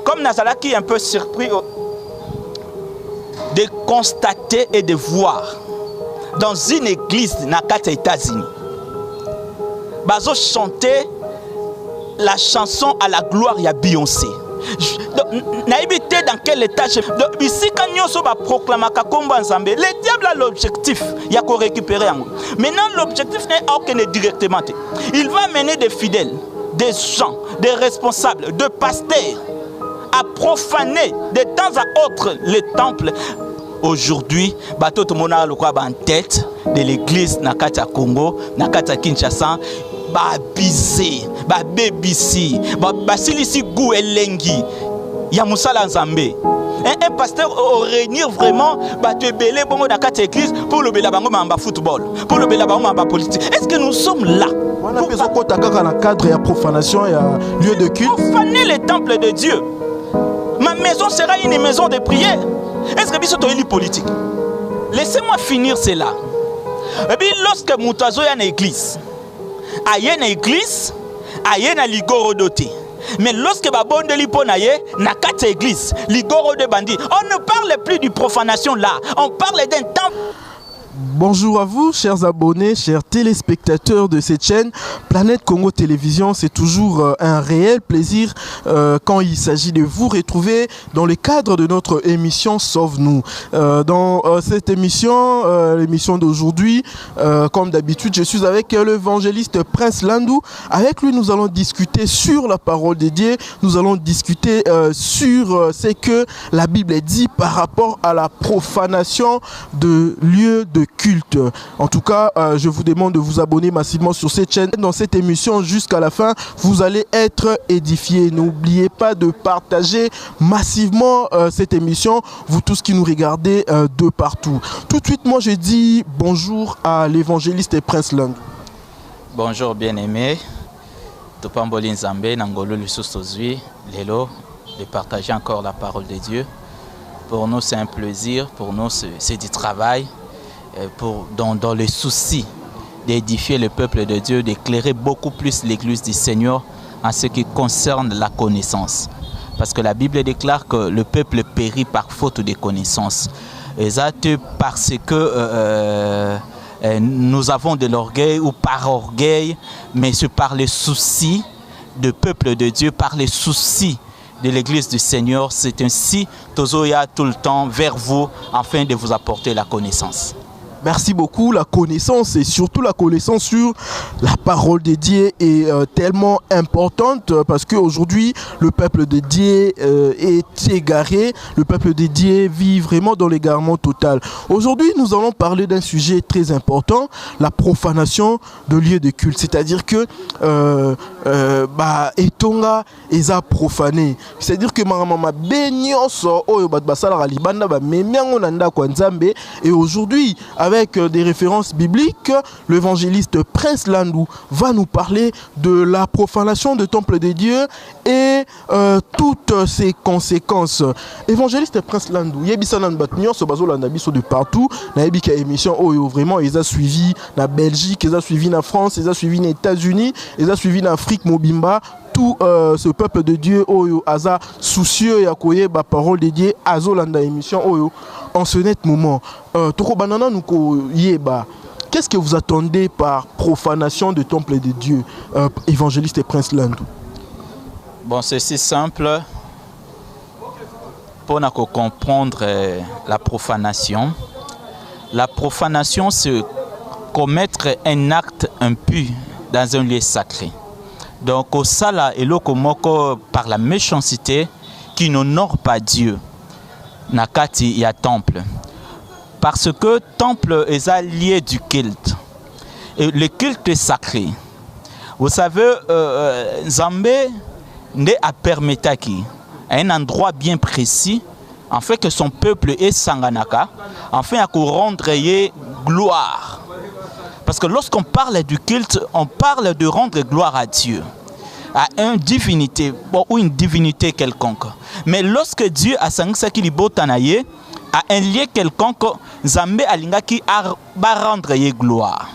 comme Nazalaki un peu surpris de constater et de voir dans une église dans les États-Unis, bazo chanter la chanson à la gloire de Beyoncé. Naïbité dans quel étage ici quand nous va proclamer le diable a l'objectif il y a qu'on récupérer. Maintenant l'objectif n'est aucun directement. Il va mener des fidèles, des gens, des responsables, des pasteurs à profaner de temps à autre les temples. Aujourd'hui, tout le monde a en tête de l'église Nakata Congo, Nakata Kinshasa. Babisé, babébissi, basilisi gou elengi, ya musala nzambe. Un pasteur réunir vraiment te belé bongo dans quatre églises pour le bela bango mamba football, pour le bela bango mamba politique. Est-ce que nous sommes là? On a besoin qu'on t'accorde dans le cadre de profanation et lieu de culte. Profaner le temple de Dieu. Ma maison sera une maison de prière. Est-ce que biso toyeli politique? Laissez-moi finir cela. Et puis lorsque Moutazo est en église, aye na église, aye na ligoro doté. Mais lorsque babonde lipo na ye na kata église, ligoro de bandit, on ne parle plus de profanation là, on parle d'un temple. Bonjour à vous, chers abonnés, chers téléspectateurs de cette chaîne Planète Congo Télévision. C'est toujours un réel plaisir quand il s'agit de vous retrouver dans le cadre de notre émission Sauve-nous. Dans cette émission, l'émission d'aujourd'hui, comme d'habitude, je suis avec l'évangéliste Prince Landou. Avec lui, nous allons discuter sur la parole de Dieu. Nous allons discuter sur ce que la Bible dit par rapport à la profanation de lieux de culte. En tout cas, je vous demande de vous abonner massivement sur cette chaîne. Dans cette émission, jusqu'à la fin, vous allez être édifiés. N'oubliez pas de partager massivement cette émission, vous tous qui nous regardez de partout. Tout de suite, moi, je dis bonjour à l'évangéliste Prince Landou. Bonjour, bien-aimé. Topamboli Nzambe, Nangolo Lusostozui, Lelo, de partager encore la parole de Dieu. Pour nous, c'est un plaisir. Pour nous, c'est du travail. Dans les soucis d'édifier le peuple de Dieu, d'éclairer beaucoup plus l'église du Seigneur en ce qui concerne la connaissance. Parce que la Bible déclare que le peuple périt par faute de connaissance. Et ça, parce que nous avons de l'orgueil ou par orgueil, mais c'est par les soucis du peuple de Dieu, par les soucis de l'église du Seigneur. C'est ainsi, Tozoya, tout le temps vers vous, afin de vous apporter la connaissance. Merci beaucoup. La connaissance et surtout la connaissance sur la parole de Dieu est tellement importante parce qu'aujourd'hui, le peuple de Dieu est égaré. Le peuple de Dieu vit vraiment dans l'égarement total. Aujourd'hui, nous allons parler d'un sujet très important, la profanation de lieux de culte. C'est-à-dire que etonga eza profané. C'est-à-dire que mama benyoso oyo bat basala libanda ba memiango nanda kwa Nzambe. Et aujourd'hui, avec des références bibliques, l'évangéliste Prince Landou va nous parler de la profanation du temple de Dieu et toutes ses conséquences. Évangéliste Prince Landou, yebisanan batnyo so bazolanda biso de partout, na yebika émission oyo vraiment ils a suivi na Belgique, ils a suivi na France, ils a suivi na États-Unis, ils a suivi na Afrique mobimba. Tout ce peuple de Dieu oyo aza soucieux ya koyeba parole de Dieu azolanda émission oyo en ce net moment toko banana nuko yeba. Qu'est-ce que vous attendez par profanation du temple de Dieu, évangéliste et Prince Landou? Bon, c'est si simple pour nous comprendre la profanation. La profanation, c'est commettre un acte impur dans un lieu sacré. Donc, au sala et lokomoko par la méchanceté qui n'honore pas Dieu. Nakati y a temple. Parce que temple est allié du culte. Et le culte est sacré. Vous savez, Nzambe ne a permis à un endroit bien précis, en fait que son peuple est sanganaka, afin à rendre gloire. Parce que lorsqu'on parle du culte, on parle de rendre gloire à Dieu, à une divinité ou une divinité quelconque. Mais lorsque Dieu a sangsaki libotanaye, à un lieu quelconque, Nzambe alingaki va rendre gloire.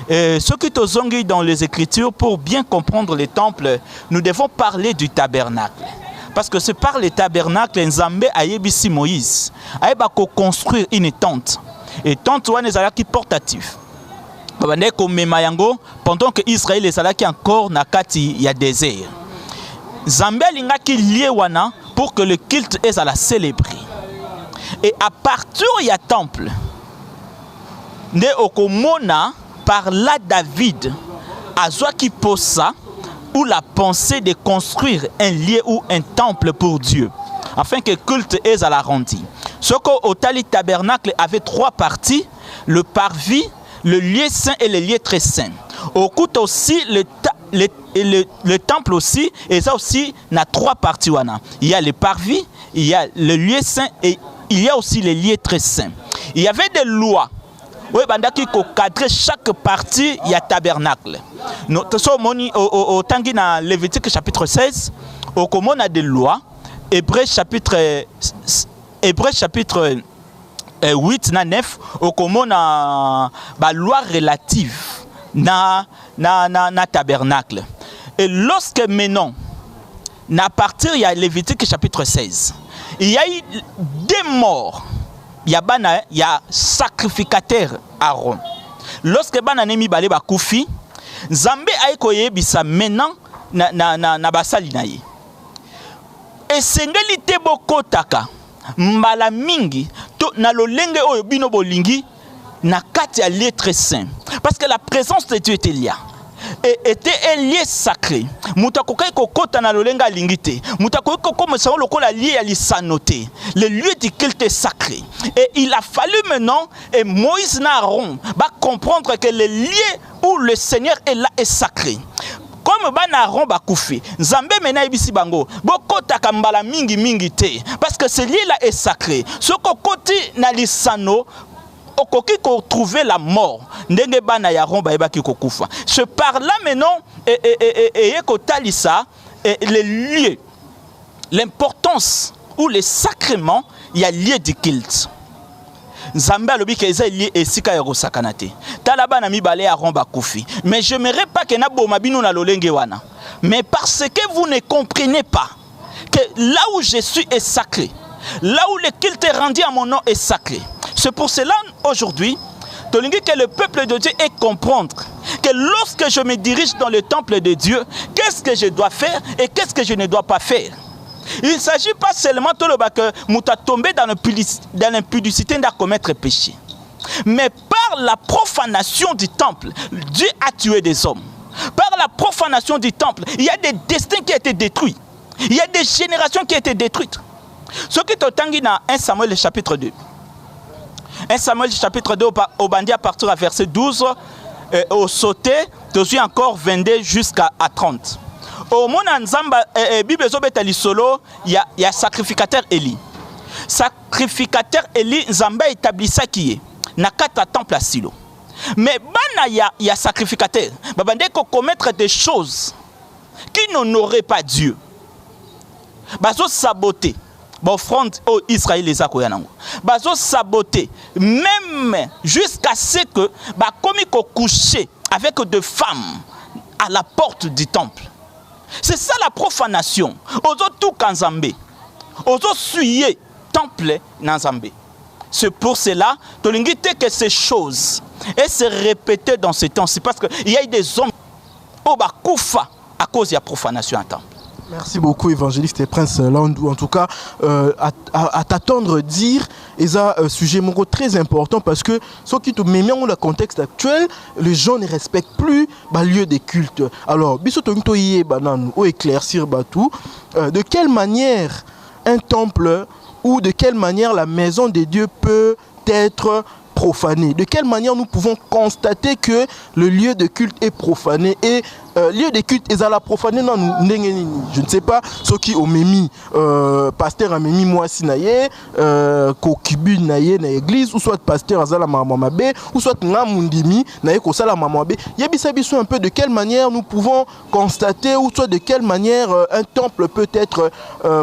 Ce qui te zongi dans les Écritures, pour bien comprendre les temples, nous devons parler du tabernacle. Parce que c'est par le tabernacle Nzambe a yebisi Moïse. A yeba ko construire une tente. Et tente wana ezalaki portatif. Babande ko mema yango pendant que Israël ezalaki encore na kati ya désert. Nzambe alingaki lié wana pour que le culte ezala célébré. Et à partir ya temple nde okomona par là David azwaki posa ou la pensée de construire un lieu ou un temple pour Dieu, afin que le culte est à la rendue. Ce qu'au Tali Tabernacle avait 3 parties, le parvis, le lieu saint et le lieu très saint. Au coup aussi, le temple aussi, et ça aussi, il y a 3 parties. Il y a le parvis, il y a le lieu saint et il y a aussi le lieu très saint. Il y avait des lois. Oui, bandaki ko cadrer chaque partie il y a tabernacle. Nous au tangi na Lévitique chapitre 16, au common a des lois. Hébreux chapitre 8 na 9, au common a ba loi relative na tabernacle. Et lorsque maintenant na partir il y a Lévitique chapitre 16, il y a eu 2 morts. Il y a sacrificateur Aaron. Lorsque bananemi balé ba kufi, Nzambe aikoye bisa maintenant na basali na ye. Et sengeli te bokotaka mbala mingi to na lolenge oyo bino bolingi na kati ya lieu très saint. Parce que la présence de Dieu était là. Et était un lieu sacré. Mutakokai kokota na lolenga lingite. Mutakokai kokoma sa lokola lieu ya lisanoté. Le lieu du culte est sacré. Et il a fallu maintenant et Moïse na Aaron va comprendre que le lieu où le Seigneur est là est sacré. Comme bana Aaron ba koufi. Nzambe mena ibisi bango. Bokota kambala mingi te. Parce que ce lieu là est sacré. Ce kokoti na lisano okoki ko trouver la mort ndenge bana ya romba ebaki ko kufa. Je parle là maintenant et ko talisa les lieux, l'importance ou les sacrements, il y a lieu de culte. Nzambe alobi ke eza lieu esika ya kosakanate. Tala bana mibale ya romba kufi. Mais je n'aimerais pas que na boma bino na lolenge wana. Mais parce que vous ne comprenez pas que là où je suis est sacré. Là où le culte est rendu à mon nom est sacré. C'est pour cela aujourd'hui, que le peuple de Dieu ait comprendre que lorsque je me dirige dans le temple de Dieu, qu'est-ce que je dois faire et qu'est-ce que je ne dois pas faire. Il ne s'agit pas seulement que nous tomber dans l'impudicité de commettre péché. Mais par la profanation du temple, Dieu a tué des hommes. Par la profanation du temple, il y a des destins qui ont été détruits. Il y a des générations qui ont été détruites. Ce qui est tangi dans 1 Samuel chapitre 2. 1 Samuel chapitre 2 au bandi à partir du verset 12 au sauté, dessus encore 22 jusqu'à 30. Au monde en Zamba, Bible zobeta lisolo, il y a sacrificateur Eli. Sacrificateur Eli, Zamba établit ça qui est. Na kata temple à Silo. Mais bana il y a sacrificateur. Babande ko commettre des choses qui n'honoraient pas Dieu. Bazo saboter. Offrande au Israël les akoyanango. Bazo saboter même jusqu'à ce que ba komi ko coucher avec des femmes à la porte du temple. C'est ça la profanation. Ozo tout kanzambe. Ozo suyer temple nanzambe. C'est pour cela que ces choses et se répéter dans ce temps-ci parce qu'il y a des hommes au bakoufa à cause de la profanation en temple. Merci beaucoup, évangéliste et prince Landou. En tout cas, à t'attendre dire, et ça, sujet très important parce que ce qui te met dans le contexte actuel, les gens ne respectent plus le lieu des cultes. Alors, ou éclaircir tout, de quelle manière un temple ou de quelle manière la maison de Dieu peut être profané. De quelle manière nous pouvons constater que le lieu de culte est profané et lieu de culte est à la profané non je ne sais pas ce qui au memi pasteur a memi moi sinaye kokibu naye na église ou soit pasteur azala mamabe ou soit ngamundimi naye ko sala mamabe yebisa biso un peu de quelle manière nous pouvons constater ou soit de quelle manière un temple peut être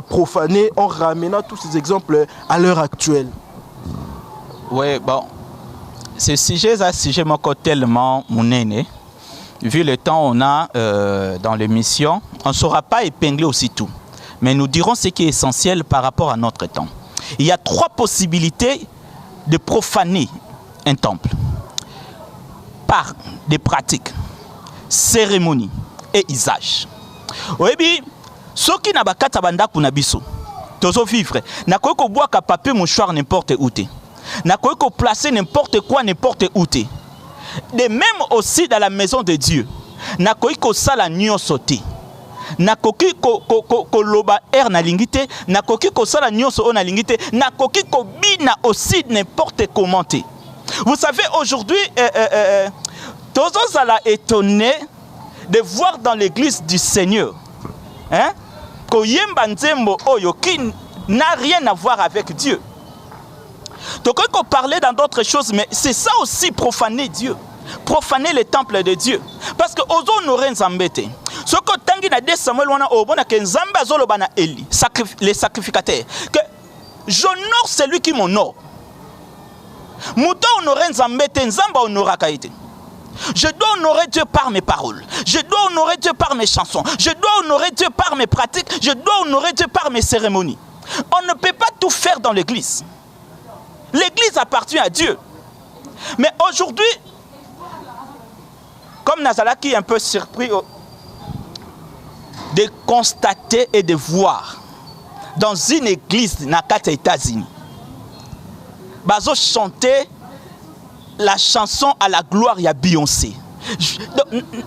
profané en ramenant tous ces exemples à l'heure actuelle. Oui, bon. Ce sujet, c'est un sujet tellement monnaie. Vu le temps on a dans l'émission, on ne saura pas épingler aussi tout. Mais nous dirons ce qui est essentiel par rapport à notre temps. Il y a 3 possibilités de profaner un temple. Par des pratiques, cérémonies et usages. Oui, ce qui n'a pas qu'à banda pour nabiso, tozo vivre, n'a quoi qu'on boit qu'à papier mouchoir n'importe où t'es, n'a quoi qu'on placer n'importe quoi n'importe où t'es. De même aussi dans la maison de Dieu, n'a quoi qu'on sala nyon sauté, n'a quoi qu'on loba er na lingité, n'a quoi qu'on sala nyon so na lingité, n'a quoi qu'on bina aussi n'importe comment t'es. Vous savez, aujourd'hui, tous allons étonné de voir dans l'église du Seigneur qui n'a rien à voir avec Dieu. Donc, on peut parler dans d'autres choses, mais c'est ça aussi profaner Dieu, profaner le temple de Dieu. Parce que aux honorer Nzambete, ce que Tangi n'a dit Samuel wana obona que Nzamba zolo bana Eli, les sacrificateurs, que j'honore celui qui m'honore. Mouta honorer Nzambete, Nzamba honora kaite. Je dois honorer Dieu par mes paroles. Je dois honorer Dieu par mes chansons. Je dois honorer Dieu par mes pratiques. Je dois honorer Dieu par mes cérémonies. On ne peut pas tout faire dans l'église. L'église appartient à Dieu. Mais aujourd'hui, comme Nazalaki est un peu surpris de constater et de voir dans une église Nakata États-Unis, bazo chanter la chanson à la gloire, il y a Beyoncé.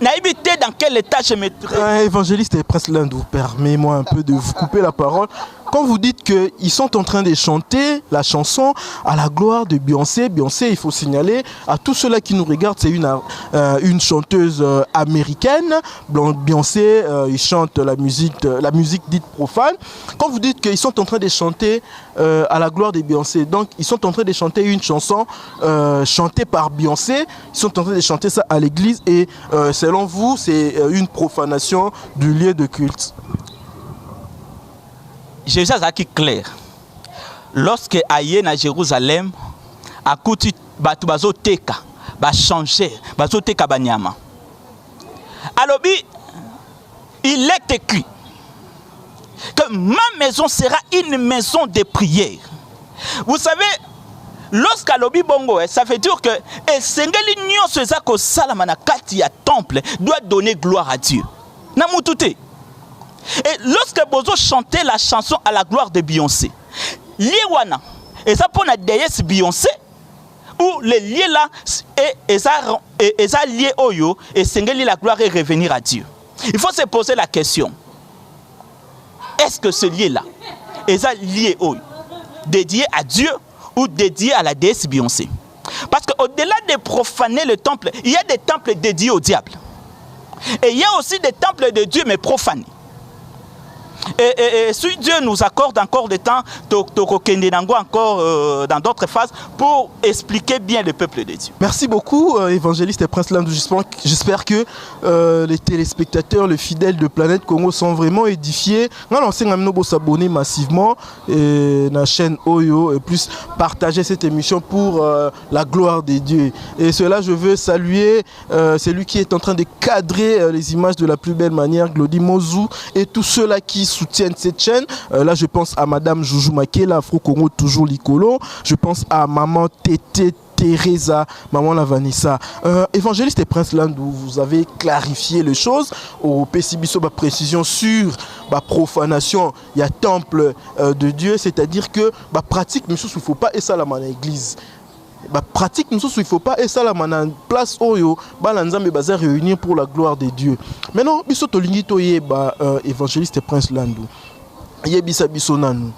Naïbité dans quel état je mettrais. Évangéliste et Prince Landou, permettez-moi un peu de vous couper la parole. Quand vous dites qu'ils sont en train de chanter la chanson à la gloire de Beyoncé, Beyoncé, il faut signaler à tous ceux-là qui nous regardent, c'est une chanteuse américaine. Beyoncé, il chante la musique dite profane. Quand vous dites qu'ils sont en train de chanter à la gloire de Beyoncé, donc ils sont en train de chanter une chanson chantée par Beyoncé, ils sont en train de chanter ça à l'église et selon vous, c'est une profanation du lieu de culte. Jésus a dit clair. Lorsque aïe à Jérusalem, a coutu batu bazo teka, ba changer, bazo teka banyama. Alors il est écrit que ma maison sera une maison de prière. Vous savez, lorsqu'à l'obi bongo, ça veut dire que et sengeli nyonso ezako salamana kati ya temple doit donner gloire à Dieu. Na mutute. Et lorsque Bozo chantait la chanson à la gloire de Beyoncé, Liewana, et ça pour la déesse Beyoncé, où les liés là, et ça lié Oyo, et Sengeli la gloire et revenir à Dieu. Il faut se poser la question, est-ce que ce lié-là, est ça lié Oyo, dédié à Dieu ou dédié à la déesse Beyoncé? Parce qu'au-delà de profaner le temple, il y a des temples dédiés au diable. Et il y a aussi des temples de Dieu mais profanés. Et si Dieu nous accorde encore du temps, encore dans d'autres phases, pour expliquer bien le peuple de Dieu. Merci beaucoup, évangéliste et Prince Landou. J'espère que les téléspectateurs, les fidèles de Planète Congo sont vraiment édifiés. Nous allons s'abonner massivement à la chaîne Oyo et plus partager cette émission pour la gloire de Dieu. Et cela, je veux saluer celui qui est en train de cadrer les images de la plus belle manière, Glody Mozou, et tous ceux-là qui soutiennent cette chaîne. Là, je pense à Madame Joujou Makela, Afro-Congo, toujours Licolo. Je pense à Maman Tété Teresa, Maman la Vanessa. Évangéliste et Prince Landou, vous avez clarifié les choses. Au PCBiso, précision sur la profanation, il y a temple de Dieu, c'est-à-dire que la pratique, il ne faut pas et ça la main à l'église. La pratique, il ne faut pas et ça la main en place Oyo, Balanzambe Baza réunir pour la gloire de Dieu. Maintenant, biso tolingi toye évangéliste et Prince Landou. Yebisa biso nanu.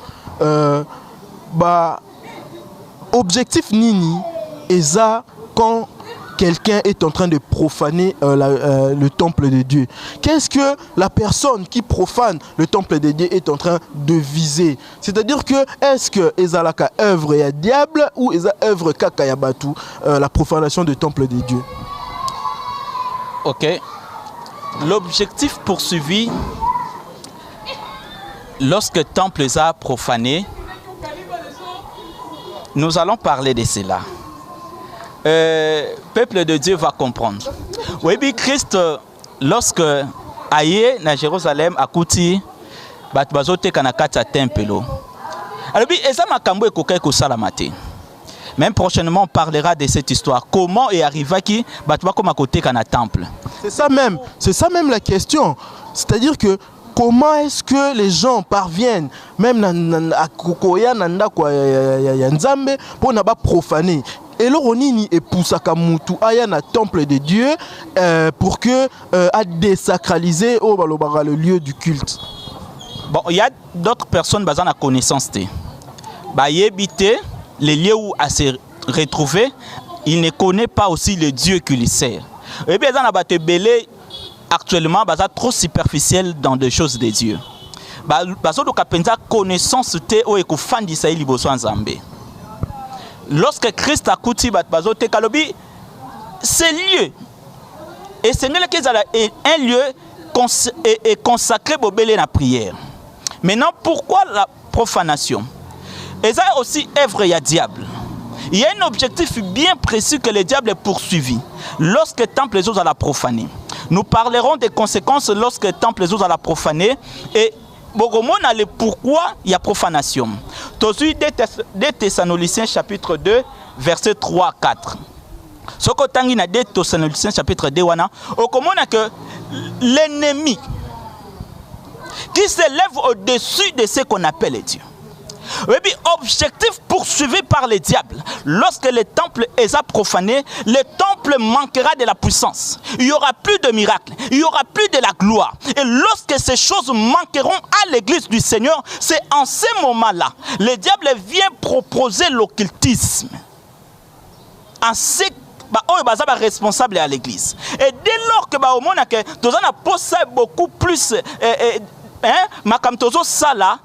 Objectif nini eza quand quelqu'un est en train de profaner le temple de Dieu. Qu'est-ce que la personne qui profane le temple de Dieu est en train de viser? C'est-à-dire que est-ce que ezalaka œuvre ya diable ou eza œuvre kaka ya batu, la profanation du temple de Dieu? Ok. L'objectif poursuivi lorsque le temple est profané, nous allons parler de cela. Peuple de Dieu va comprendre. Oui, Christ, lorsque aïe na Jérusalem a couti bato bazoteka na kati ya tempelo. Alors eza makambo ekoka ekosala te. Même prochainement on parlera de cette histoire. Comment est arrivé qui bato bakoma koteka na temple. C'est ça même la question. C'est-à-dire que comment est-ce que les gens parviennent même à kokoya nanda kwa ya nzambe pour na ba profaner. Et l'oronini epusaka mutu aya na temple de Dieu pour que à désacraliser le lieu du culte. Bon, il y a d'autres personnes basant la connaissance té. Ba yebité les lieux où à se retrouver, il ne connaît pas aussi le Dieu qui lui sert. Et bien dans la bate belé actuellement basa trop superficiel dans des choses de Dieu. Baso do kapenza connaissance té o ekufandisa liboso nzambe. Lorsque Christ a couti bazo te kalobi, ce lieu et c'est un lieu consacré pour belé la prière. Maintenant, pourquoi la profanation? Et ça aussi œuvre ya diable. Il y a un objectif bien précis que le diable est poursuivi lorsque le temple les autres à la profaner. Nous parlerons des conséquences lorsque le temple les autres à la profaner et le pourquoi il y a profanation. Tosu 2 Thessaloniciens chapitre 2 verset 3 4. Ce que tangi na 2 Thessaloniciens chapitre 2 wana, on comprend que l'ennemi qui s'élève au-dessus de ce qu'on appelle Dieu. Et puis, objectif poursuivi par le diable. Lorsque le temple est profané, le temple manquera de la puissance. Il n'y aura plus de miracles. Il n'y aura plus de la gloire. Et lorsque ces choses manqueront à l'église du Seigneur, c'est en ce moment-là, le diable vient proposer l'occultisme. En ce responsable à l'église. Et dès lors que nous avons beaucoup plus Makamtozo Sala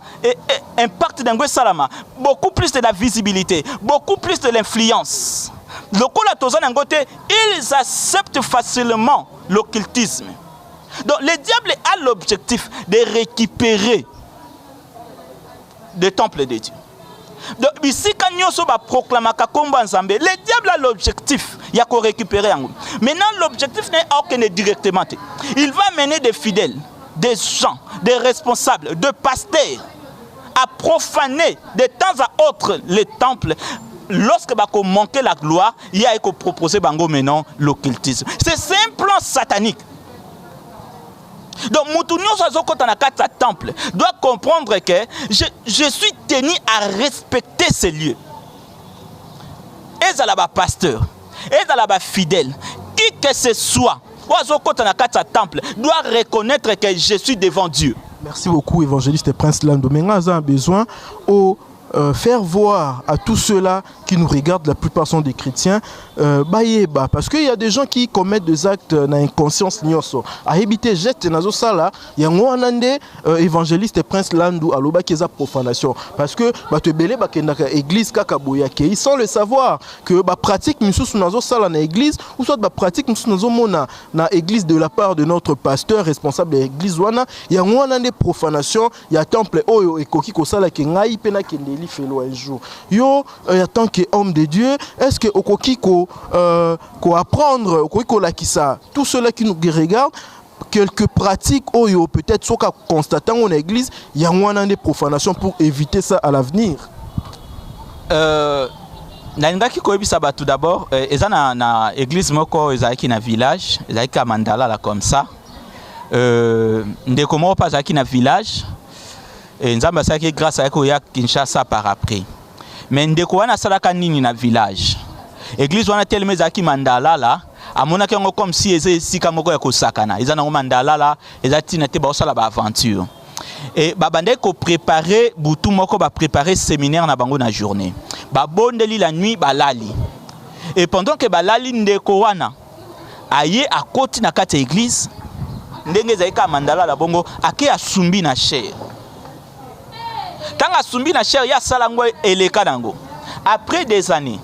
impact d'Angwe Salama, beaucoup plus de la visibilité, beaucoup plus de l'influence. Ils acceptent facilement l'occultisme. Donc le diable a l'objectif de récupérer le temple de Dieu. Donc ici quand nous va proclamer le diable a l'objectif il y a qu'on récupérer. Maintenant l'objectif n'est aucun directement. Il va mener des fidèles, des gens, des responsables, des pasteurs à profaner de temps à autre les temples. Lorsque bako manquer la gloire, il y a qu'on proposer bango maintenant l'occultisme. C'est un plan satanique. Donc Moutounio Sazokota na kata temple doit comprendre que je suis tenu à respecter ces lieux. Et à la pasteur, et à la fidèle, qui que ce soit. Temple doit reconnaître que je suis devant Dieu. Merci beaucoup, évangéliste Prince Lando. Maintenant, a besoin au faire voir à tous ceux-là qui nous regardent, la plupart sont des chrétiens, parce qu'il y a des gens qui commettent des actes dans inconscience. À éviter geste nazo sala, il y a un évangéliste Prince Landou à l'oba qui est profanation. Parce que tu belé église kakaboya qui sans le savoir que pratique misusu nazo sala na église ou soit pratique misusu nazo mona na église de la part de notre pasteur responsable de l'église wana, il y a un profanation, il y a temple oyo et koki ko sala ki ngai pena kendeli felo un jour. Yo tant que homme de Dieu, est-ce que okoki ko apprendre okoki ko la kisa tout cela qui nous regarde quelques pratiques oyo peut-être soka constatant en église, il y a un des profanations pour éviter ça à l'avenir. Nalingaki koyebisa ba tout d'abord eza na église moko ezaki na village, ezaki à Mandala là comme ça. Ndeko moko pas ezaki na village. Et nzamba saki grâce à ya Kinshasa par après. Mais ndeko wana salaka nini na village. Église wana tellement ezaki Mandala là, amona ke ngo comme si eze sika moko ya kosakana. Eza na Mandala là, ezati na te ba osala ba aventure. Et babande ko préparer butu moko ba préparer séminaire na bango na journée. Ba bondeli la nuit balali. Et pendant que balali ndeko wana aye à côté na kati église, ndenge zaika Mandala la bongo ake asumbi na chair. Tanga sumbi na chair ya salango eleka nango. Après des années,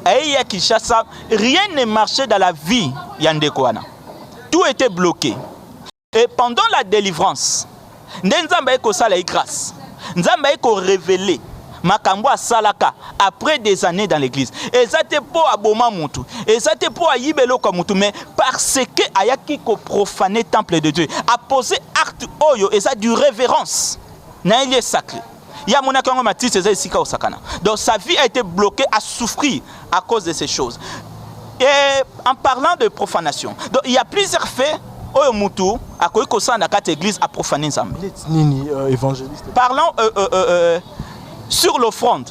à Kinshasa, rien ne marchait dans la vie Yandekwana. Tout était bloqué. Et pendant la délivrance, Nzamba eko sala grâce. Nzamba eko révélé makambo salaka après des années dans l'église. Et ça te pour aboma mutu. Et ça te pour yibelo comme mutu, mais parce que ayaki ko profaner temple de Dieu, a posé acte oyo et ça du révérence. na un lieu sacré. Il y a mon accord Matis, c'est ici au Sakana. Donc sa vie a été bloquée, à souffrir à cause de ces choses. Et en parlant de profanation, donc il y a plusieurs faits au Moutou à quoi que ça dans cette église a profané Nzambe. Évangéliste. Parlons sur l'offrande.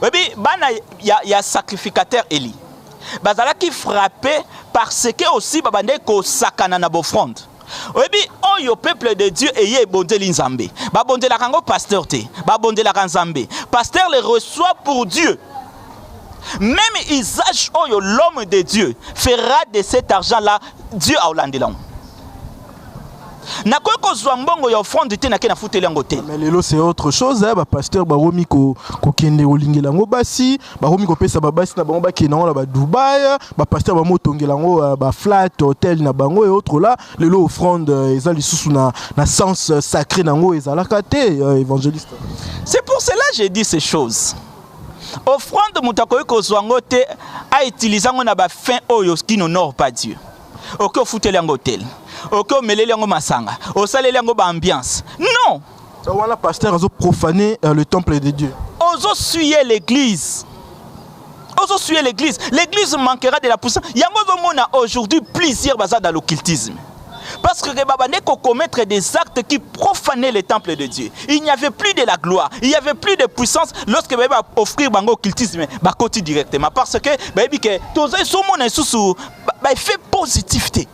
Il y a sacrificateur Eli. Bazala qui frappé parce que aussi babande ko sakana na l'offrande. Le peuple de Dieu est bondé l'Inzambé. Babondé la kango pasteur te. Babondé la kanzambé. Pasteur les reçoit pour Dieu. Même usage l'homme de Dieu fera de cet argent-là Dieu a Hollandais. Mais lelo c'est autre chose hein, ba pasteur ba romi ko kende olingela ngo basi ba romi ko pesa ba basi na bango ba kena la ba Dubai ba pasteur ba motongela ngo ba flat hotel na bango et autres là lelo offrande eza lisusu na sens sacré nango ezala kate évangéliste. C'est pour cela que j'ai dit ces choses. Offrande mutakoyi ko zwango te a utiliser ngo na ba fin oyo qui n'honore pas Dieu. OK fouteli ngo hotel. OK, meleli yango masanga. O saleli yango ba ambiance. Non. Ça voilà pasteur a profané le temple de Dieu. Ozo suyer l'église. Ozo suyer l'église. L'église manquera de la puissance. Yango mona aujourd'hui plusieurs bazar dans l'occultisme. Parce que babane ko commettre des actes qui profanaient le temple de Dieu. Il n'y avait plus de la gloire, il n'y avait plus de puissance lorsque baba offrir bango occultisme ba côté directement parce que baby que tous ces mona sous ba fait positivité.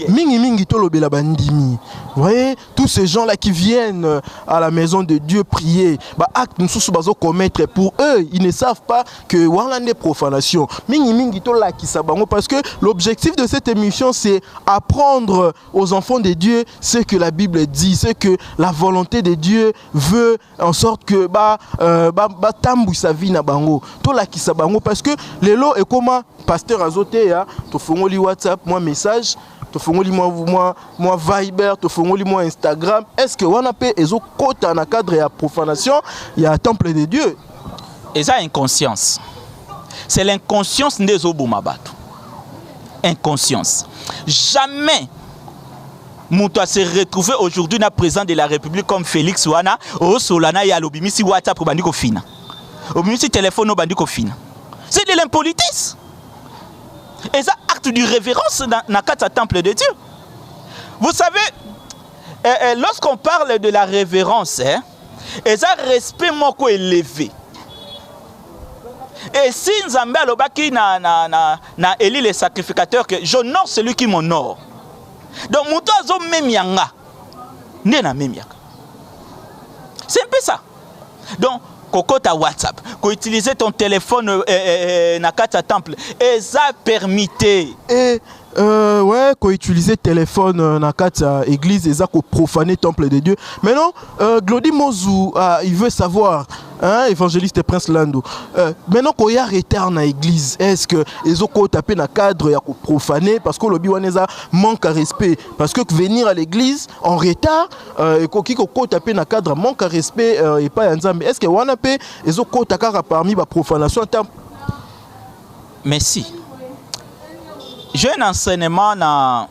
Mingi tolobela bandimi. Vous voyez tous ces gens là qui viennent à la maison de Dieu prier, bah acte nous bazo commettre pour eux, ils ne savent pas que warlande profanation. Mingi tola qui sabango parce que l'objectif de cette émission c'est apprendre aux enfants de Dieu ce que la Bible dit, ce que la volonté de Dieu veut en sorte que tambu sa vie na bango. Tola qui sabango parce que lelo et comment pasteur azoté ya to fongoli WhatsApp moi message to fongoli moi Viber to fongoli moi Instagram est-ce que on appelle ezo kota na cadre ya profanation il y a temple de Dieu et ça inconscience c'est l'inconscience des obumabatu inconscience jamais Mouta se retrouver aujourd'hui na président de la République comme Félix Wana au Solana ya lobimisi WhatsApp pour bandiko fina obimisi téléphone bandiko fina c'est de l'impolitesse. Et ça, acte de révérence dans le temple de Dieu. Vous savez, lorsqu'on parle de la révérence, et ça, respect moko élevé. Et si Nzambe alobaki na Élie le sacrificateur, que j'honore celui qui m'honore. Donc, mouto azo même yanga. Nena même yanga. C'est un peu ça. Donc, Koko ta WhatsApp, ko utiliser ton téléphone na kata temple et ça permitté. Et ouais, ko utiliser téléphone na kata église et ça ko profaner temple de Dieu. Maintenant, Glody Mozu, il veut savoir, hein, évangéliste Prince Lando. Maintenant ko ya retard na église, est-ce que ezoko taper na cadre ya ko profaner parce que le biwaneza manque à respect parce que venir à l'église en retard et ko taper na cadre manque à respect et pas Nzambe. Est-ce que wana pe ezoko takara parmi ba profanation temple? Merci. J'ai un enseignement na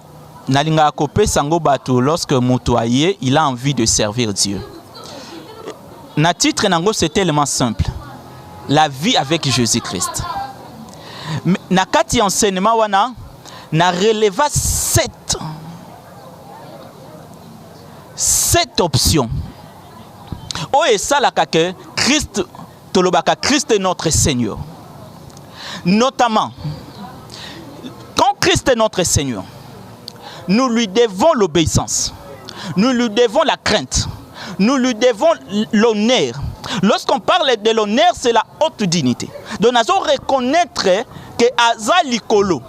linga kopé sango bato lorsque mutuaye il a envie de servir Dieu. Na titre nango c'est tellement simple. La vie avec Jésus-Christ. Na kati enseignement wana na releva sept options. O et ça la que Christ tolobaka Christ est notre Seigneur. Notamment quand Christ est notre Seigneur, nous lui devons l'obéissance, nous lui devons la crainte, nous lui devons l'honneur. Lorsqu'on parle de l'honneur, c'est la haute dignité. Donc, nous devons reconnaître que Aza Likolo,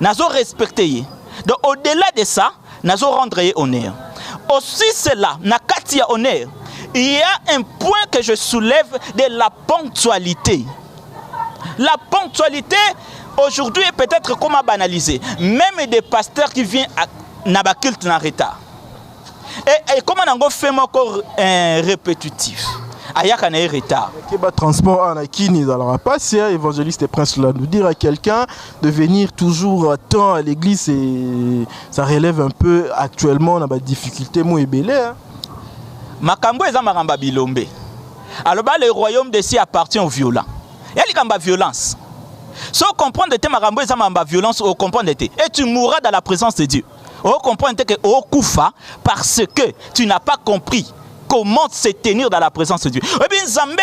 nous devons respecter. Donc, au-delà de ça, nous devons rendre honneur. Aussi, cela, Nakatia honneur, il y a un point que je soulève de la ponctualité. La ponctualité, aujourd'hui, est peut-être comme à banaliser. Même des pasteurs qui viennent à Nabakult en retard. Et comment on a fait encore un répétitif? Ayaka na retard. Keba transport en Akini, alors pas si évangéliste Prince là nous dire à quelqu'un de venir toujours à temps à l'église et ça relève un peu actuellement on a des difficultés mo ebélé. Makambo eza maramba bilombe. Alors le royaume de cieux appartient aux violents. Il y a les violence. Si on comprend que makambo eza maramba violence, on comprend et tu mourras dans la présence de Dieu. On comprend que on koufa parce que tu n'as pas compris comment se tenir dans la présence de Dieu. Et bien Zambé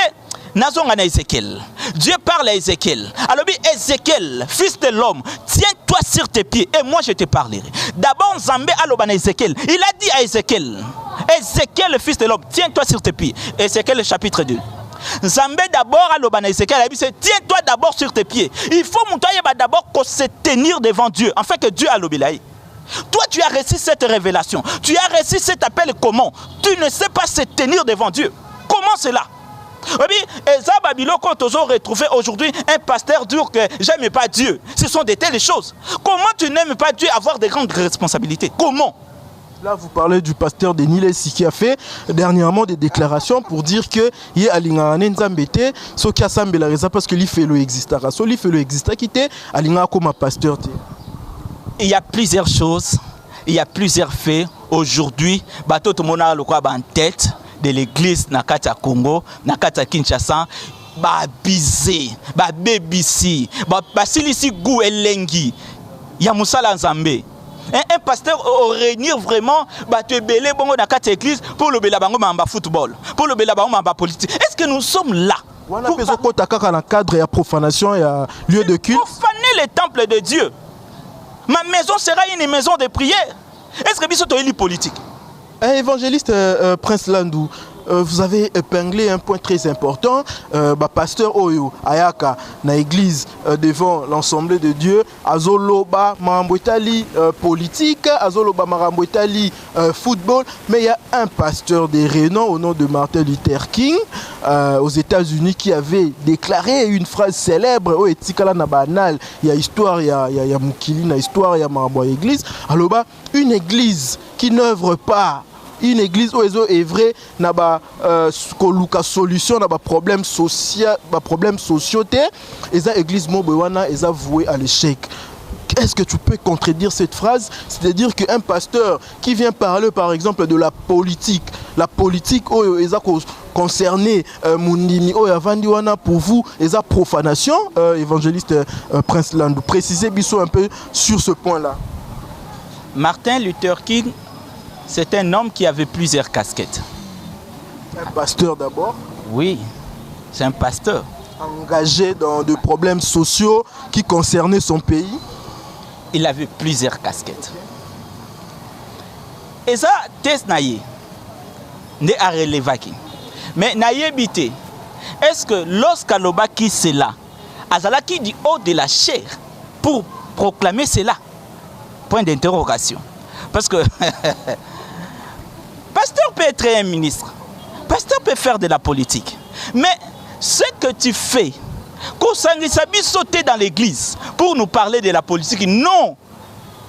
nazonga na Ézéchiel. Dieu parle à Ézéchiel. Alors Ézéchiel, fils de l'homme, tiens-toi sur tes pieds et moi je te parlerai. D'abord Zambé aloba na Ézéchiel. Il a dit à Ézéchiel, Ézéchiel, le fils de l'homme, tiens-toi sur tes pieds. Ézéchiel chapitre 2. Zambé d'abord aloba na Ézéchiel, il dit tiens-toi d'abord sur tes pieds. Il faut monter d'abord se tenir devant Dieu, afin que Dieu alobilaï. Toi, tu as reçu cette révélation. Tu as reçu cet appel comment? Tu ne sais pas se tenir devant Dieu. Comment cela? Oui, Eza Babiloko Tozo retrouvé aujourd'hui un pasteur dur que j'aime pas Dieu. Ce sont des telles choses. Comment tu n'aimes pas Dieu avoir des grandes responsabilités? Comment? Là, vous parlez du pasteur Denis qui a fait dernièrement des déclarations pour dire que il y a Alingane Nzambete, ce qui a semblé la raison parce que l'Ifelo existera. So l'Ifelo exista qui était Alingane comme pasteur. Il y a plusieurs choses, il y a plusieurs faits. Aujourd'hui, tout le monde a le quoi en tête de l'église Nakata Congo, Nakata Kinshasa, bizé, BBC, silisi gou elengi, ya musala nzambe. Un pasteur réunir vraiment te belé bongo Nakata église pour le bela bango mamba football, pour le bela bango mamba politique. Est-ce que nous sommes là? Voilà, pour dans le cadre de la profanation et lieu de culte. Profaner le temple de Dieu. Ma maison sera une maison de prière. Est-ce que c'est une politique? Évangéliste Prince Landou, vous avez épinglé un point très important. Pasteur Oyo Ayaka, na église devant l'ensemble de Dieu, Azoloba Marambouetali politique, Azoloba Marambouetali football, mais il y a un pasteur de renom au nom de Martin Luther King aux États-Unis qui avait déclaré une phrase célèbre au etikala na banal, il y a histoire, il y a Mukili, il y a histoire, il y a Marambou église. Alors une église qui n'œuvre pas, une église où est vrai n'a pas solution n'a pas problème social, pas problème société, et ça église mobewana est vouée à l'échec. Est-ce que tu peux contredire cette phrase? C'est-à-dire qu'un pasteur qui vient parler par exemple de la politique où est concerné Mundini ou Avandiwana, pour vous est ça profanation? Évangéliste Prince Landou, précisez biso un peu sur ce point-là. Martin Luther King, c'est un homme qui avait plusieurs casquettes. Un pasteur d'abord? Oui, c'est un pasteur. Engagé dans des problèmes sociaux qui concernaient son pays? Il avait plusieurs casquettes. Et ça, test naïe, ne a relevé. Mais naïe bité, est-ce que lorsqu'alobaki cela, Azalaki dit haut de la chair pour proclamer cela? Point d'interrogation. Parce que pasteur peut être un ministre, pasteur peut faire de la politique, mais ce que tu fais, qu'on s'enrichit sauter dans l'église pour nous parler de la politique, non,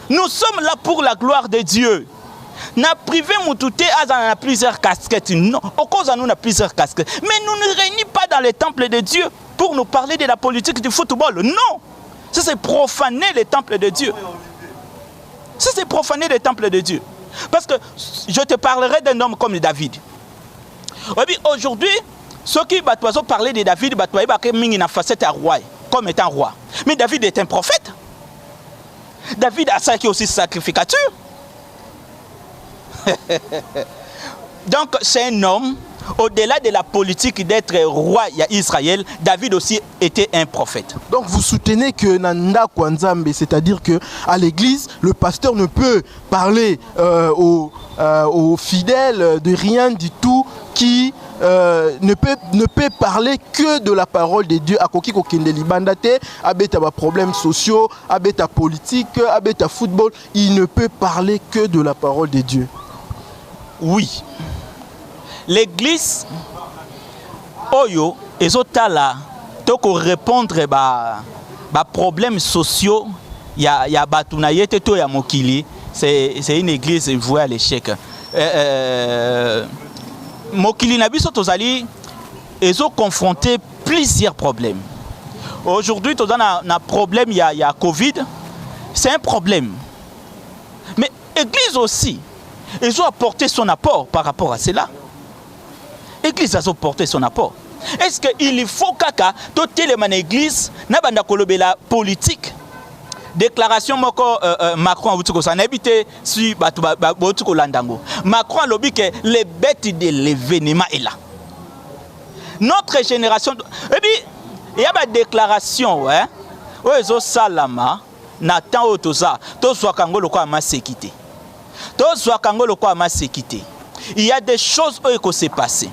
nous sommes là pour la gloire de Dieu. Na privé moutouté a plusieurs casquettes, non, au cause nous a plusieurs casquettes, mais nous ne réunissons pas dans le temple de Dieu pour nous parler de la politique du football, non, ça c'est profaner le temple de Dieu. Ça, c'est profaner le temple de Dieu. Parce que je te parlerai d'un homme comme David. Aujourd'hui, ceux qui parlaient de David, comme étant roi. Mais David est un prophète. David a ça qui est aussi sacrificature. Donc, c'est un homme, au-delà de la politique d'être roi d'Israël, David aussi était un prophète. Donc vous soutenez que Nanda Kwanzambe, c'est-à-dire qu'à l'église, le pasteur ne peut parler aux fidèles de rien du tout, qui ne peut parler que de la parole de Dieu. Akoki kokende libandate, abeta ba problèmes sociaux, abeta politique, abeta football, il ne peut parler que de la parole de Dieu. Oui. L'église, Oyo, et Zotala, toko répondre à problèmes sociaux, il y a Batunayete, to ya Mokili, c'est une église vouée à l'échec. Mokili Nabiso Tozali, ils ont confronté plusieurs problèmes. Aujourd'hui, tu as un problème, il y a Covid, c'est un problème. Mais l'église aussi, ils ont apporté son apport par rapport à cela. L'église a porté son apport. Est-ce qu'il faut kaka tout l'élément l'église n'a pas de politique? Déclaration Macron a dit que ça n'habite sur Macron a dit que les bêtes de l'événement est là. Notre génération, et puis il y a une déclaration, hein, où ils ont salama, n'attend autre ça, tout soit kango le quoi ma sécurité, tout soit kango le quoi ma sécurité. Il y a des choses qui s'est passé.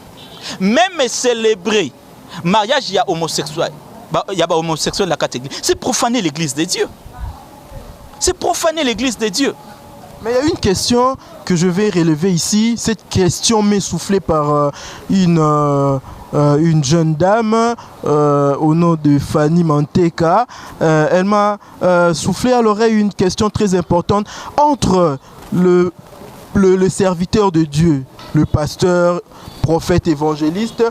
Même célébrer mariage, il y a homosexuel, il y a homosexuel la catégorie. C'est profaner l'église de Dieu. C'est profaner l'église de Dieu. Mais il y a une question que je vais relever ici. Cette question m'est soufflée par une jeune dame au nom de Fanny Manteka. Elle m'a soufflé à l'oreille une question très importante entre le serviteur de Dieu, le pasteur, prophète, évangéliste,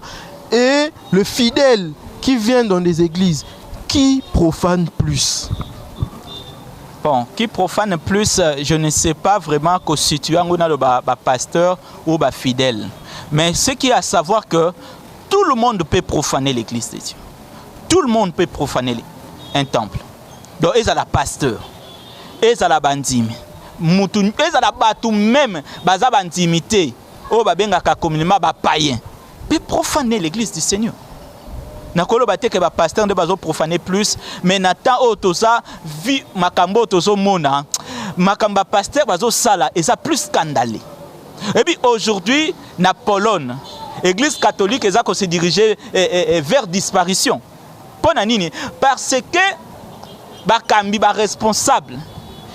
et le fidèle qui vient dans les églises. Qui profane plus? Bon, qui profane plus, je ne sais pas vraiment constituant le pasteur ou le fidèle. Mais ce qui est à savoir que tout le monde peut profaner l'église de Dieu. Tout le monde peut profaner un temple. Donc, ils ont la pasteur, ils ont la bandime, ils ont la batou même, ils ont la intimité, ils ont la communauté, ils ont païen. Ils peuvent profaner l'église du Seigneur. Nakolo bate que ba pasteur ne bazo profaner plus mais natan otosa vi makambo tozo mona makamba pasteur bazo sala et ça plus scandaleux. Et puis aujourd'hui na Pologne église catholique eza ko se diriger vers disparition. Pona nini parce que ba kambi ba responsable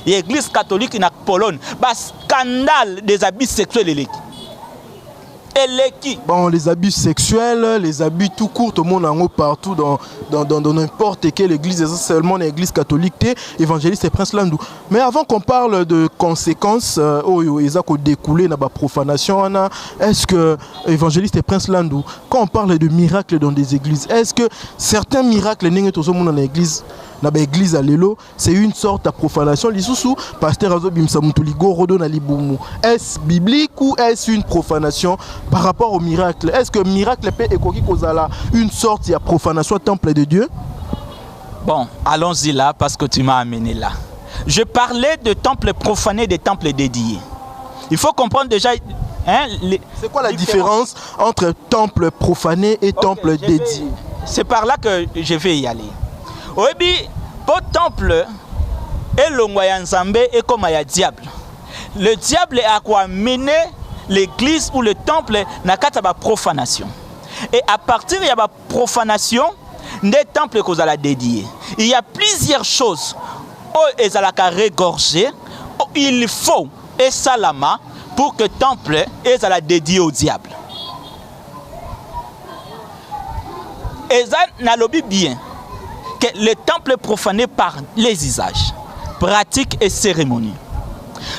l'église catholique na Pologne ba scandale des abus sexuels élégis. Bon, les abus sexuels, les abus tout court, tout le monde en haut partout dans n'importe quelle église, seulement l'église catholique, évangéliste et prince Landou. Mais avant qu'on parle de conséquences, ils ont découlé dans la profanation, est-ce que évangéliste et prince Landou, quand on parle de miracles dans des églises, est-ce que certains miracles dans l'église, dans l'église à l'élo, c'est une sorte de profanation? L'issous, pasteur Azobim Samoutuligo, Rodon Aliboumou. Est-ce biblique ou est-ce une profanation par rapport au miracle? Est-ce que miracle peut être une sorte de profanation au temple de Dieu? Bon, allons-y là parce que tu m'as amené là. Je parlais de temples profanés, des temples dédiés. Il faut comprendre déjà. Hein, c'est quoi la différence entre temple profané et temple dédié? C'est par là que je vais y aller. Oui, pour temple, et le moyen Zambé est comme un diable. Le diable a quoi mener l'église ou le temple n'a qu'à la profanation. Et à partir de la profanation, des temples qu'on a dédiés. Il y a plusieurs choses où ils ont regorger. Il faut et salama pour que le temple est dédié au diable. Et ça n'a lobby bien. Que le temple est profané par les usages, pratiques et cérémonies.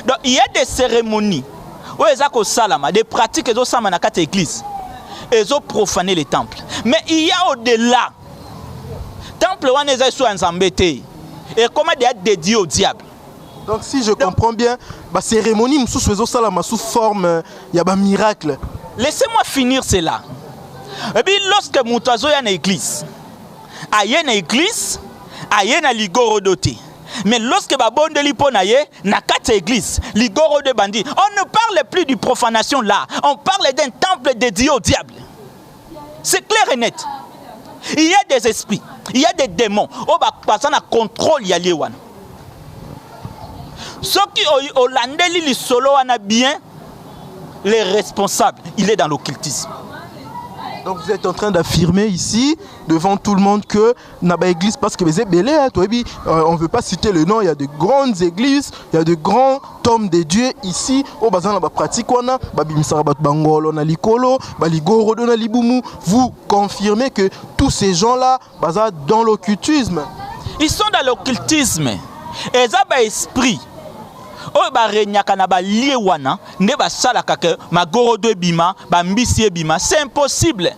Donc il y a des cérémonies où ils ont salama, des pratiques et des dans l'église. Ils ont profané les temples. Mais il y a au-delà. Temple où ils sont embêtés. Et comment ils sont dédiés au diable. Donc si je comprends bien, la cérémonie sous salama sous forme il y a un miracle. Laissez-moi finir cela. Et puis lorsque Moutazo est en église, il y a une église, il y a une ligoro doté. Mais lorsque babonde liponaye na quatre églises, ligoro de bandits, on ne parle plus de profanation là, on parle d'un temple dédié au diable. C'est clair et net. Il y a des esprits, il y a des démons, on va passer à contrôle yaliwan. Ce qui au landeli li solo ana bien les responsables, il est dans l'occultisme. Donc vous êtes en train d'affirmer ici, devant tout le monde, que Naba Église, parce que vous êtes belé, on ne veut pas citer le nom, il y a de grandes églises, il y a de grands hommes de Dieu ici, au bazan la pratique, on a Bangol, on a Likolo, Baligoro, on a Liboumou. Vous confirmez que tous ces gens-là, dans l'occultisme. Ils sont dans l'occultisme. Et ça, c'est esprit. Oh ba renyaka na ba lié wana ne ba sala kake magoro de bima ba mbisi bima, c'est impossible.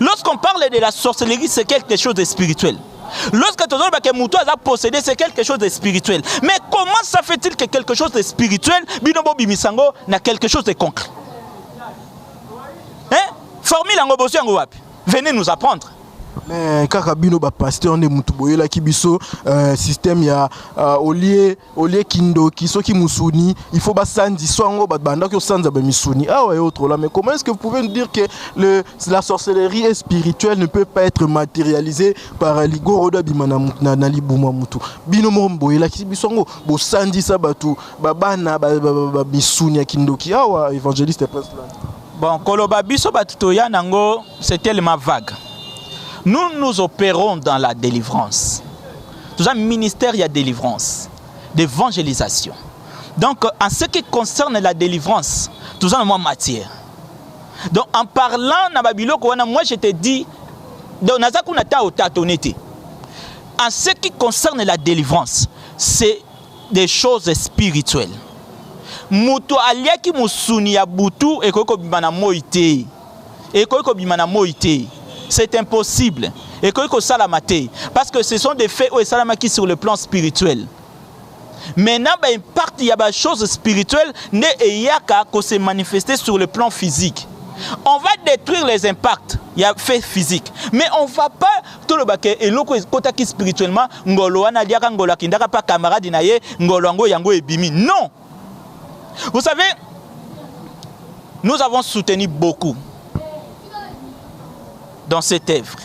Lorsqu'on parle de la sorcellerie, c'est quelque chose de spirituel. Lorsque tu dis que Moutou a possédé, c'est quelque chose de spirituel. Mais comment ça fait-il que quelque chose de spirituel binobo bimisango n'a quelque chose de concret? Hein? Formule en gobosu yango wapi. Venez nous apprendre. Mais kaka bino ba pasteur ne mutu boyela ki biso système ya olie kindoki soki musuni il faut ba sandi swango ba banda ko sanza ba misuni ah ouais autre là mais comment est-ce que vous pouvez nous dire que la sorcellerie est spirituelle ne peut pas être matérialisée par ligoro da bimana na libuma mutu bino mo boyela ki biso ngo bo sandi sa batu ba bana ba misuni ya kindoki ah ouais évangéliste presque là. Bon koloba biso batuto ya nango c'est tellement vague. Nous opérons dans la délivrance. Tout un ministère, il y a délivrance, d'évangélisation. Donc, en ce qui concerne la délivrance, tout ça, moi, matière. Donc, en parlant, moi, je te dis, en ce qui concerne la délivrance, c'est des choses spirituelles. Mutu aliaki musuni ya butu ekoko bimana moite. Ekoko bimana moite. C'est impossible. Et que salamate, parce que ce sont des faits où salamaki sur le plan spirituel. Maintenant, il y a des choses spirituelles qui se manifester sur le plan physique. On va détruire les impacts, il y a fait physique. Mais on ne va pas tout le baquet et l'autre côté spirituellement, ngoloana diaka ngola kindaka pas camarade naye ngolwango yango ebimi. Non. Vous savez, nous avons soutenu beaucoup dans cette œuvre.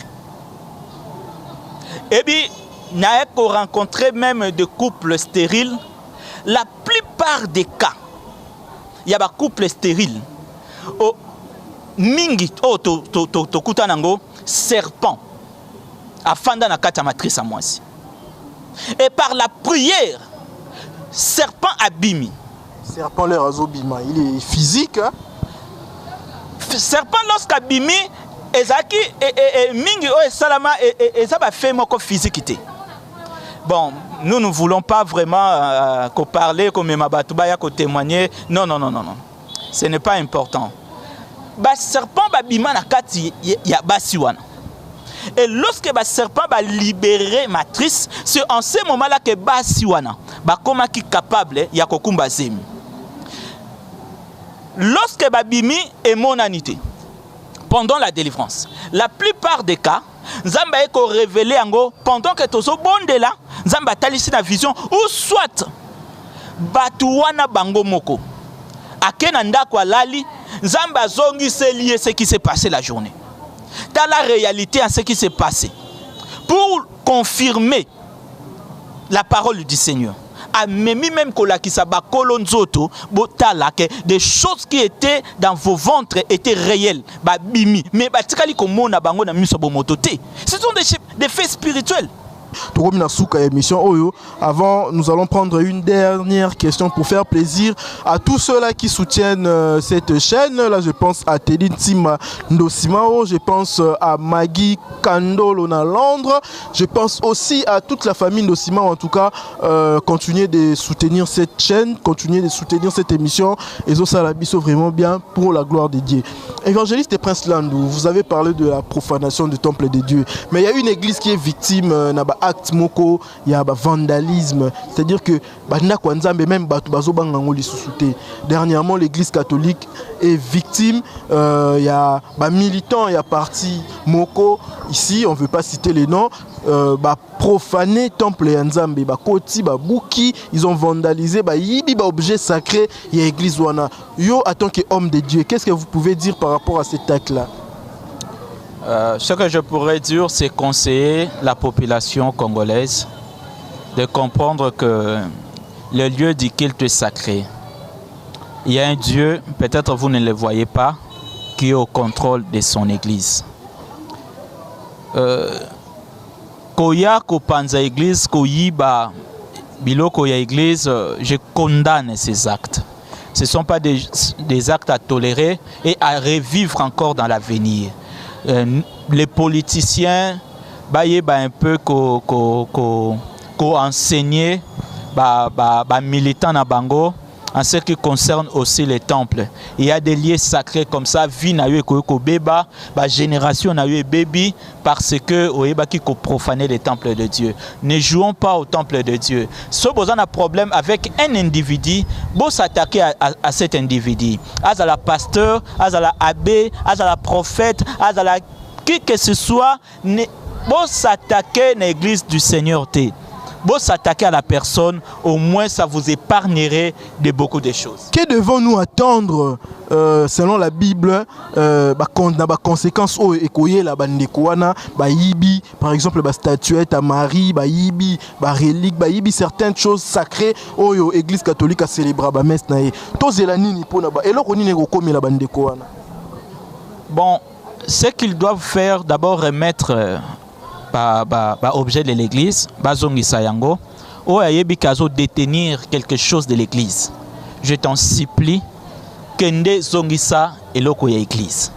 Et puis, nous avons rencontré même des couples stériles. La plupart des cas, il y a des couples stériles. Oh, mingi, oh, to kutanango, serpent. Afanda na kata matrice à moi aussi. Et par la prière, serpent abimi. Serpent l'air azobima, il est physique. Hein? Serpent lorsqu'abimi, ezaki et mingi o salama et ça va faire moko physiquité. Bon, nous ne voulons pas vraiment qu'on parle comme Mabatuba ya ko témoigner. Non. Ce n'est pas important. Ba serpent ba bima na kati ya basiwana. Et lorsque ba serpent va libérer matrice, c'est en ce moment-là que basiwana ba koma ki capable ya kokumba zemi. Lorsque ba bimi est monanité pendant la délivrance. La plupart des cas, Nzamba est révélé pendant que tu es au bon de là, Nzamba talisi na vision ou soit batuwana bango moko. Akena ndako lali, Nzamba zongi se lié ce qui s'est passé la journée. Dans la réalité à ce qui s'est passé. Pour confirmer la parole du Seigneur. Même des choses qui étaient dans vos ventres étaient réelles. Mais ce sont des faits spirituels. Avant, nous allons prendre une dernière question pour faire plaisir à tous ceux-là qui soutiennent cette chaîne. Là, je pense à Teddy Ntima Ndosimao, je pense à Maggie Kandolo na Londres, je pense aussi à toute la famille Ndosimao. En tout cas, continuez de soutenir cette chaîne, continuez de soutenir cette émission. Et ça, la biso vraiment bien pour la gloire de Dieu. Évangéliste et Prince Landou, vous avez parlé de la profanation du temple de Dieu, mais il y a une église qui est victime acte moko, il y a vandalisme, c'est-à-dire que même dernièrement l'église catholique est victime, il y a militants, il y a parti moko ici, on ne veut pas citer les noms, profané temple ya Nzambe, koti bouki, ils ont vandalisé yibi objet sacré, il y a église wana. Yo en tant qu'homme de Dieu, qu'est-ce que vous pouvez dire par rapport à cet acte-là? Ce que je pourrais dire, c'est conseiller la population congolaise de comprendre que le lieu du culte sacré, il y a un Dieu, peut-être vous ne le voyez pas, qui est au contrôle de son église. Koya kopanza église, koyiba biloko ya église, je condamne ces actes. Ce ne sont pas des actes à tolérer et à revivre encore dans l'avenir. Les politiciens un peu enseigner militants na bango en ce qui concerne aussi les temples. Il y a des lieux sacrés comme ça, vie na yo ko beba, ba génération na yo baby parce que oyeba qui profaner les temples de Dieu. Ne jouons pas au temple de Dieu. Si vous avez un problème avec un individu, vous s'attaquer à cet individu. À la pasteur, à la abbé, à la prophète, à la qui que ce soit, vous s'attaquer à l'église du Seigneur. Vous s'attaquer à la personne, au moins ça vous épargnerait de beaucoup de choses. Que devons-nous attendre selon la Bible, conséquences par exemple la statuette à Marie, relique, certaines choses sacrées où l'église catholique a célébré la messe. Bon, ce qu'ils doivent faire, d'abord remettre objet de l'église, ou détenir quelque chose de l'église. Je t'en supplie, kende zongisa eloko ya église.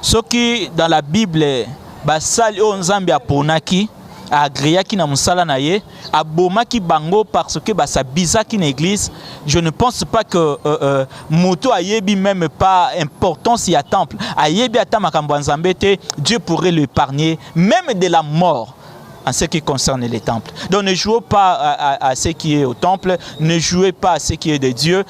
Ce qui dans la Bible, basali o nzambe aponaki, agréaki na musala na ye, abomaki bango parce que basabizaki na église. Je ne pense pas que moto ayebi même pas importance ya temple. Ayebi ata makambo nzambe te, Dieu pourrait l'épargner même de la mort. En ce qui concerne les temples. Donc ne jouez pas à ce qui est au temple, ne jouez pas à ce qui est de Dieu.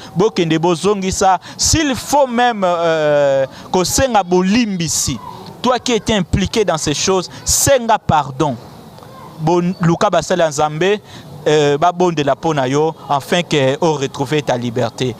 S'il faut même que senga bolimbisi, toi qui étais impliqué dans ces choses, senga pardon. Luka basala nzambe babon de la ponayo afin que on retrouve ta liberté.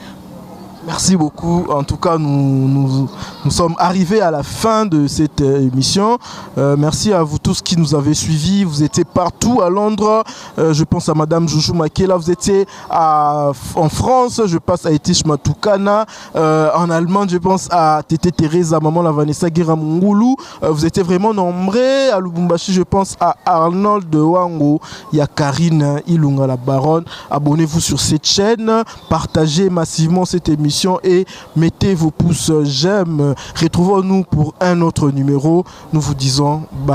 Merci beaucoup. En tout cas, nous sommes arrivés à la fin de cette émission. Merci à vous tous qui nous avez suivis. Vous étiez partout à Londres. Je pense à Madame Joujou Makela. Vous étiez en France. Je pense à Etish Matukana. En Allemagne, je pense à Tété Teresa, Maman la Vanessa Guéramungulu. Vous étiez vraiment nombreux. À Lubumbashi, je pense à Arnold de Wango. Il y a Karine Ilunga la Baronne. Abonnez-vous sur cette chaîne. Partagez massivement cette émission et mettez vos pouces j'aime. Retrouvons-nous pour un autre numéro. Nous vous disons bye.